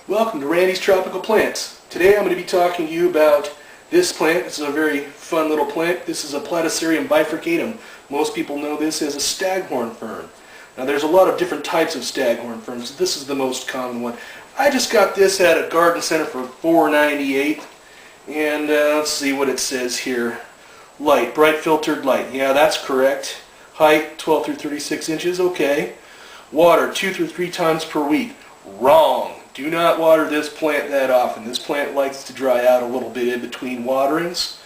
Welcome to Randy's Tropical Plants. Today I'm going to be talking to you about this plant. This is a very fun little plant. This is a Platycerium bifurcatum. Most people know this as a staghorn fern. Now there's a lot of different types of staghorn ferns. This is the most common one. I just got this at a garden center for $4.98, and let's see what it says here. Light, bright filtered light. Yeah, that's correct. Height 12 through 36 inches. Okay. Water 2 through 3 times per week. Wrong. Do not water this plant that often. This plant likes to dry out a little bit in between waterings.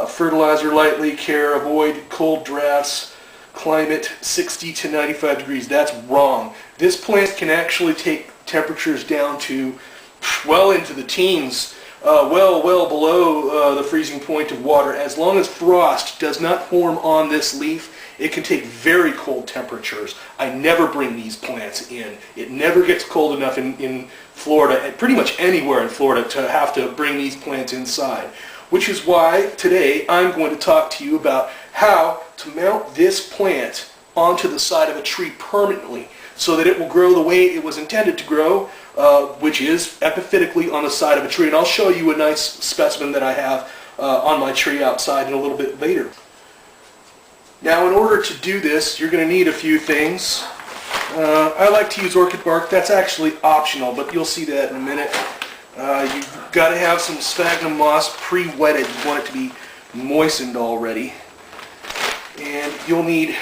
Fertilizer lightly, care, avoid cold drafts, climate 60 to 95 degrees. That's wrong. This plant can actually take temperatures down to well into the teens, well below the freezing point of water. As long as frost does not form on this leaf, it can take very cold temperatures. I never bring these plants in. It never gets cold enough in Florida, and pretty much anywhere in Florida, to have to bring these plants inside. Which is why today I'm going to talk to you about how to mount this plant onto the side of a tree permanently so that it will grow the way it was intended to grow, which is epiphytically on the side of a tree. And I'll show you a nice specimen that I have on my tree outside in a little bit later. Now, in order to do this, you're going to need a few things. I like to use orchid bark. That's actually optional, but you'll see that in a minute. You've got to have some sphagnum moss pre-wetted. You want it to be moistened already. And you'll need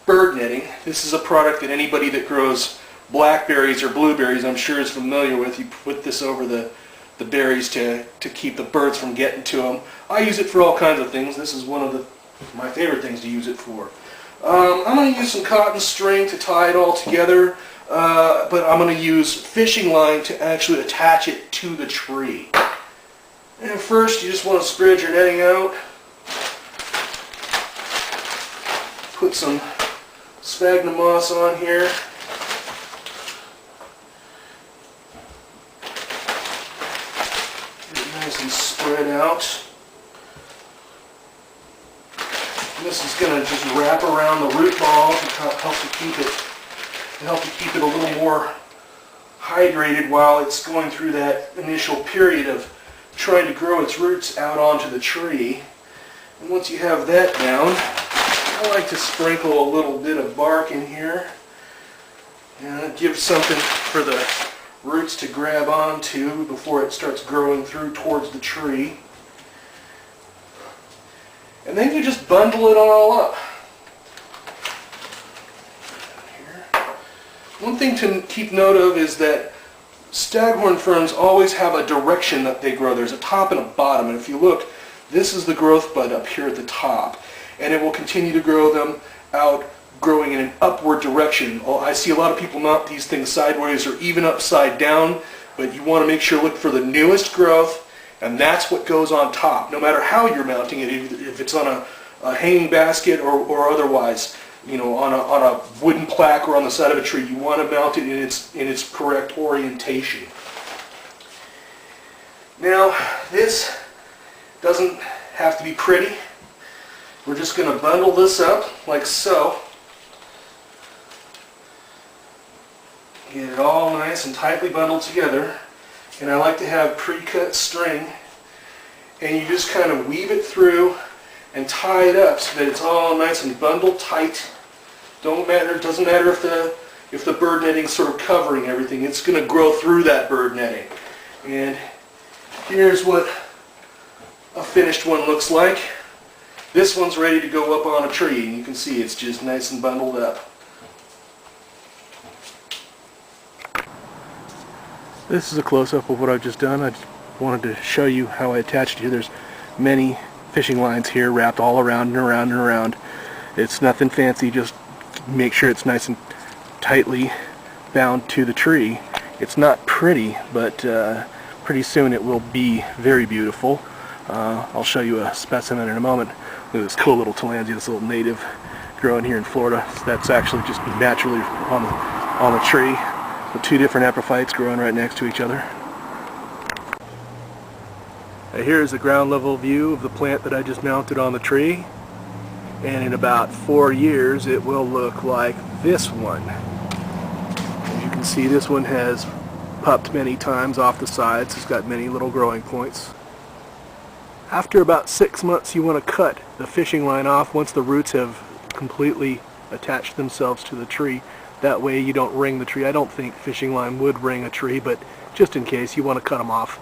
bird netting. This is a product that anybody that grows blackberries or blueberries, I'm sure, is familiar with. You put this over the berries to keep the birds from getting to them. I use it for all kinds of things. This is one of my favorite things to use it for. I'm going to use some cotton string to tie it all together, but I'm going to use fishing line to actually attach it to the tree. And first you just want to spread your netting out. Put some sphagnum moss on here. Get it nice and spread out. This is going to just wrap around the root ball to help to keep it a little more hydrated while it's going through that initial period of trying to grow its roots out onto the tree. And once you have that down, I like to sprinkle a little bit of bark in here, and it gives something for the roots to grab onto before it starts growing through towards the tree. And then you just bundle it all up. Here. One thing to keep note of is that staghorn ferns always have a direction that they grow. There's a top and a bottom, and if you look, this is the growth bud up here at the top, and it will continue to grow them out, growing in an upward direction. I see a lot of people mount these things sideways or even upside down, but you want to make sure, look for the newest growth, and that's what goes on top, no matter how you're mounting it, if it's on a hanging basket or otherwise, you know, on a wooden plaque or on the side of a tree. You want to mount it in its correct orientation. Now, this doesn't have to be pretty. We're just going to bundle this up like so. Get it all nice and tightly bundled together. And I like to have pre-cut string, and you just kind of weave it through and tie it up so that it's all nice and bundled tight. It doesn't matter if the bird netting is sort of covering everything. It's going to grow through that bird netting. And here's what a finished one looks like. This one's ready to go up on a tree, and you can see it's just nice and bundled up. This is a close-up of what I've just done. I just wanted to show you how I attached it here. There's many fishing lines here wrapped all around and around and around. It's nothing fancy, just make sure it's nice and tightly bound to the tree. It's not pretty, but pretty soon it will be very beautiful. I'll show you a specimen in a moment. Look at this cool little tillandsia, this little native growing here in Florida. So that's actually just naturally on the tree. The two different epiphytes growing right next to each other. Here is a ground level view of the plant that I just mounted on the tree. And in about 4 years it will look like this one. As you can see, this one has pupped many times off the sides. It's got many little growing points. After about 6 months you want to cut the fishing line off once the roots have completely attached themselves to the tree. That way you don't ring the tree. I don't think fishing line would ring a tree, but just in case, you want to cut them off.